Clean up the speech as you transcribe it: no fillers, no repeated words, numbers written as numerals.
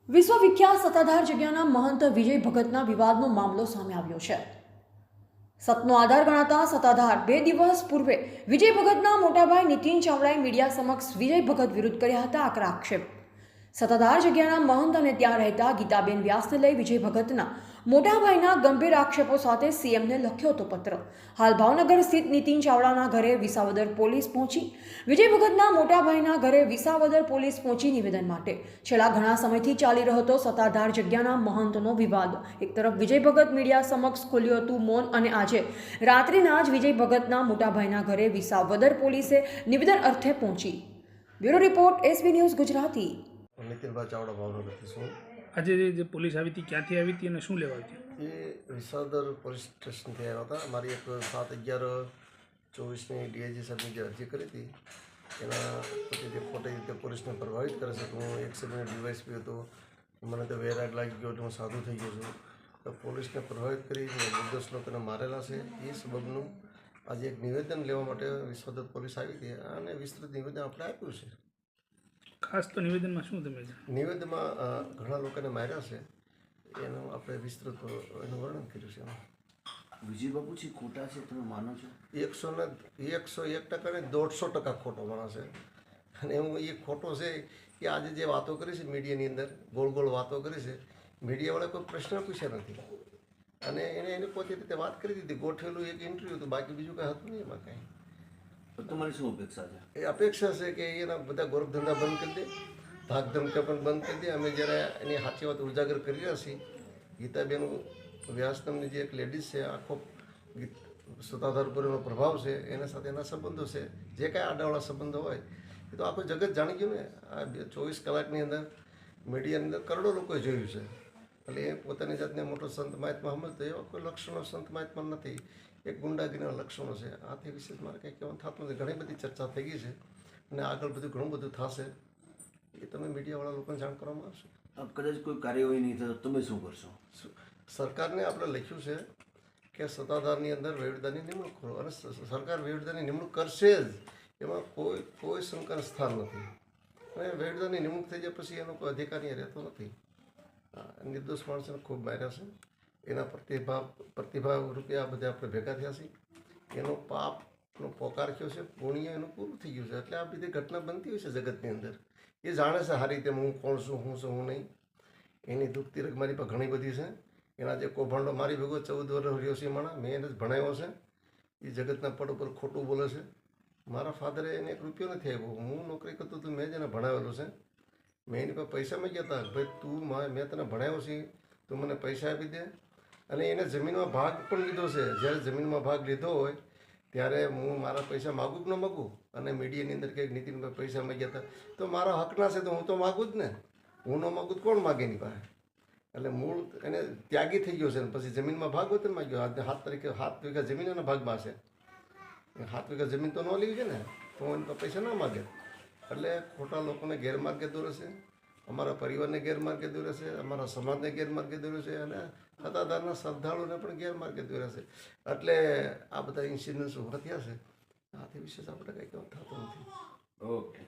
વિશ્વવિખ્યાત સત્તાધાર જગ્યાના મહંત વિજય ભગતના વિવાદનો મામલો સામે આવ્યો છે। સતનો આધાર ગણાતા સત્તાધાર 2 દિવસ પૂર્વે વિજય ભગતના મોટાભાઈ નીતિન ચાવડાએ મીડિયા સમક્ષ વિજય ભગત વિરુદ્ધ કર્યા હતા આકરા આક્ષેપ। સત્તાધાર જગ્યાના મહંત અને ત્યાં રહેતા ગીતાબેન વ્યાસને લઈ વિજય ભગતના મોટાભાઈના ગંભીર આક્ષેપો સાથે સીએમને લખ્યો હતો પત્ર। હાલ ભાવનગર સ્થિત નીતિન ચાવડાના ઘરે વિસાવદર પોલીસ પહોંચી વિજય ભગતના મોટાભાઈના ઘરે વિસાવદર પોલીસ પહોંચી નિવેદન માટે। છેલ્લા ઘણા સમયથી ચાલી રહ્યો હતો સત્તાધાર જગ્યાના મહંતનો વિવાદ। એક તરફ વિજય ભગત મીડિયા સમક્ષ ખોલ્યું હતું મૌન અને આજે રાત્રિના જ વિજય ભગતના મોટાભાઈના ઘરે વિસાવદર પોલીસે નિવેદન અર્થે પહોંચી। Bureau report SB news Gujarati. Nitinbhai Chavda ભાવનગરથી છું। આજે જે પોલીસ આવી હતી ક્યાંથી આવી હતી અને શું લેવા હતી? એ વિસાવદર પોલીસ સ્ટેશનથી આવ્યા હતા। મારી એક 7/11/24ની ડીઆઈજી સાહેબની જે અરજી કરી હતી એના પછી જે ખોટી રીતે પોલીસને પ્રભાવિત કરે છે કે હું 1 મિનિટ ડીવાયએસપી હતો, મને તો વેરાગ લાગી ગયો, હું સાધુ થઈ ગયો છું, તો પોલીસને પ્રભાવિત કરી નિર્દોષ લોકોને મારેલા છે। એ સબબનું આજે એક નિવેદન લેવા માટે વિસાવદર પોલીસ આવી હતી અને વિસ્તૃત નિવેદન આપણે આપ્યું છે। ખાસ તો નિવેદનમાં શું તમે નિવેદનમાં ઘણા લોકોને માર્યા છે એનું આપણે વિસ્તૃત એનું વર્ણન કર્યું છે। વિજય બાપુજી ખોટા છે તમે માનો છો? 101% ને 150% ખોટો માણસ છે અને એવું એ ખોટો છે કે આજે જે વાતો કરી છે મીડિયાની અંદર ગોળ ગોળ વાતો કરી છે, મીડિયાવાળા કોઈ પ્રશ્ન પૂછ્યા નથી અને એને પોતે રીતે વાત કરી દીધી, ગોઠવેલું એક ઇન્ટરવ્યૂ હતું, બાકી બીજું કાંઈ હતું નહીં એમાં કાંઈ। તમારી શું અપેક્ષા છે? એ અપેક્ષા છે કે એના બધા ગૌરવ ધંધા બંધ કરી દે, ભાગ ધમકા પણ બંધ કરી દે। અમે જ્યારે એની સાચી વાત ઉજાગર કરી રહ્યા છીએ, ગીતાબેન વ્યાસ નામની જે એક લેડીઝ છે, આખો સત્તાધાર ઉપરનો પ્રભાવ છે, એના સાથે એના સંબંધો છે, જે કાંઈ આડાવાળા સંબંધો હોય એ તો આખું જગત જાણી ગયું ને। આ 24 કલાકની અંદર મીડિયાની અંદર કરોડો લોકોએ જોયું છે, એટલે એ પોતાની જાતને મોટો સંત મહાત્મા સમજતો એવા કોઈ લક્ષણો સંત મહાત્મા નથી, એક ગુંડાગીરીના લક્ષણો છે। આથી વિશેષ મારે કંઈ કહેવાનું થતું નથી। ઘણી બધી ચર્ચા થઈ ગઈ છે અને આગળ બધું ઘણું બધું થશે, એ તમે મીડિયાવાળા લોકોને જાણ કરવામાં આવશે। કદાચ કોઈ કાર્યવાહી નહીં થાય તો તમે શું કરશો? સરકારને આપણે લખ્યું છે કે સત્તાધારની અંદર વહીવટદારની નિમણૂક કરો અને સરકાર વહીવટદારની નિમણૂક કરશે જ, એમાં કોઈ શંકાનું સ્થાન નથી અને વહીવટદારની નિમણૂક થઈ જાય પછી એનો કોઈ અધિકારી રહેતો નથી। નિર્દોષ માણસોને ખૂબ માર્યા છે, એના પ્રતિભાવ રૂપિયા બધા આપણે ભેગા થયા છીએ, એનો પાપનો પોકાર થયો છે, પુણ્ય એનું પૂરું થઈ ગયું છે। એટલે આ બધી ઘટના બનતી હોય છે જગતની અંદર, એ જાણે છે સારી રીતે હું કોણ છું, હું છું, હું નહીં। એની દુઃખતી રગ મારી પાસે ઘણી બધી છે। એના જે કૌભાંડો મારી ભેગો 14 વર્ષ રહ્યો છે માણા, મેં એને જ ભણાવ્યો છે, એ જગતના પડ ઉપર ખોટું બોલે છે। મારા ફાધરે એને 1 રૂપિયો નથી આપ્યો, હું નોકરી કરતો તો મેં જ એને ભણાવેલો છે। મેં એની પાસે પૈસા માંગ્યા હતા, ભાઈ તું મેં તને ભણાવ્યો છે, તું મને પૈસા આપી દે। અને એને જમીનમાં ભાગ પણ લીધો છે। જ્યારે જમીનમાં ભાગ લીધો હોય ત્યારે હું મારા પૈસા માગું કે ન માગું, અને મીડિયાની અંદર કંઈક નીતિનભાઈ પૈસા માંગ્યા હતા તો મારા હકના છે તો હું તો માગું જ ને, હું ન માગું તો કોણ માગે એની પાસે? એટલે મૂળ એને ત્યાગી થઈ ગયો છે ને પછી જમીનમાં ભાગ હોય તો માગ્યો, 7 વીઘા જમીન એના ભાગમાં છે, 7 વીઘા જમીન તો ન લેવી છે ને, તો એના પૈસા ના માગે। એટલે ખોટા લોકોને ગેરમાર્ગે દોરે છે, અમારા પરિવારને ગેરમાર્ગે દોરે છે, અમારા સમાજને ગેરમાર્ગે દોરે છે અને સત્તાધારના શ્રદ્ધાળુઓને પણ ગેરમાર્ગે દોરે છે। એટલે આ બધા ઇન્સિડન્ટ્સ ઊભા થયા છે, આથી વિશેષ આપણે કંઈ કહેવાનું થતું નથી। ઓકે।